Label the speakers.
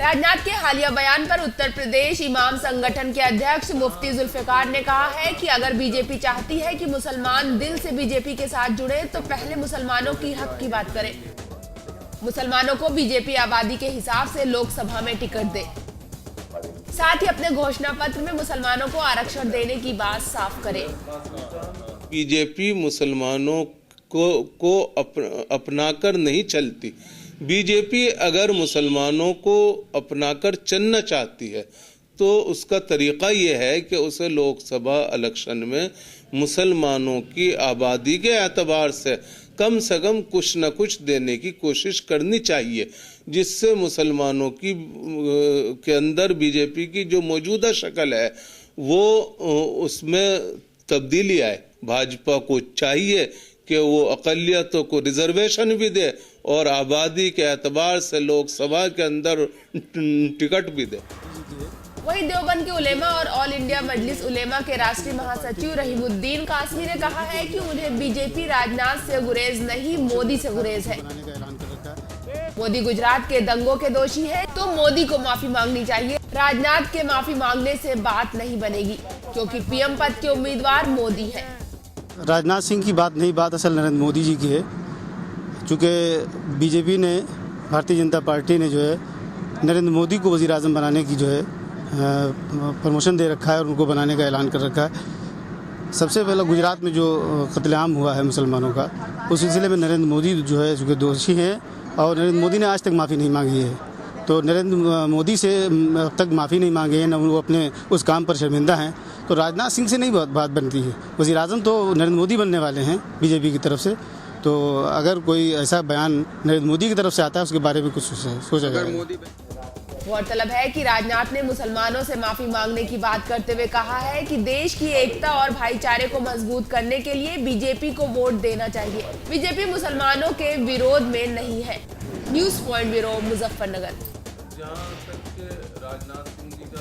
Speaker 1: राजनाथ के हालिया बयान पर उत्तर प्रदेश इमाम संगठन के अध्यक्ष मुफ्ती जुल्फिकार ने कहा है कि अगर बीजेपी चाहती है कि मुसलमान दिल से बीजेपी के साथ जुड़े तो पहले मुसलमानों की हक की बात करें। मुसलमानों को बीजेपी आबादी के हिसाब से लोकसभा में टिकट दे, साथ ही अपने घोषणा पत्र में मुसलमानों को आरक्षण देने की बात साफ करे।
Speaker 2: बीजेपी मुसलमानों को अपनाकर नहीं चलती। बीजेपी अगर मुसलमानों को अपनाकर चलना चाहती है तो उसका तरीका ये है कि उसे लोकसभा इलेक्शन में मुसलमानों की आबादी के एतबार से कम कुछ न कुछ देने की कोशिश करनी चाहिए, जिससे मुसलमानों की के अंदर बीजेपी की जो मौजूदा शक्ल है वो उसमें तब्दीली आए। भाजपा को चाहिए कि वो अक़लियतों को रिजर्वेशन भी दे और आबादी के एतबार से लोकसभा के अंदर टिकट भी दे।
Speaker 1: वहीं देवबंद के उलेमा और ऑल इंडिया मजलिस उलेमा के राष्ट्रीय महासचिव रहीमुद्दीन कासमी ने कहा है कि उन्हें बीजेपी राजनाथ से गुरेज नहीं, मोदी से गुरेज है। मोदी गुजरात के दंगों के दोषी है तो मोदी को माफी मांगनी चाहिए। राजनाथ के माफी मांगने से बात नहीं बनेगी क्योंकि पीएम पद के उम्मीदवार मोदी है।
Speaker 3: राजनाथ सिंह की बात नहीं, बात असल नरेंद्र मोदी जी की है। चूँकि बीजेपी ने, भारतीय जनता पार्टी ने जो है नरेंद्र मोदी को वज़ीर आज़म बनाने की जो है प्रमोशन दे रखा है और उनको बनाने का ऐलान कर रखा है। सबसे पहले गुजरात में जो कत्लेआम हुआ है मुसलमानों का, उस सिलसिले में नरेंद्र मोदी जो है चूँकि दोषी हैं और नरेंद्र मोदी ने आज तक माफ़ी नहीं मांगी है। तो नरेंद्र मोदी से अब तक माफ़ी नहीं मांगे हैं, न वो अपने उस काम पर शर्मिंदा हैं। तो राजनाथ सिंह से नहीं बात बनती है। वज़ीर आज़म तो नरेंद्र मोदी बनने वाले हैं बीजेपी की तरफ से। तो अगर कोई ऐसा बयान नरेंद्र मोदी की तरफ से आता है उसके बारे में कुछ सोचा जाए।
Speaker 1: गौरतलब है कि राजनाथ ने मुसलमानों से माफी मांगने की बात करते हुए कहा है कि देश की एकता और भाईचारे को मजबूत करने के लिए बीजेपी को वोट देना चाहिए। बीजेपी मुसलमानों के विरोध में नहीं है। News point bureau, Muzaffarnagar.
Speaker 2: जहाँ तक राजनाथ सिंह जी का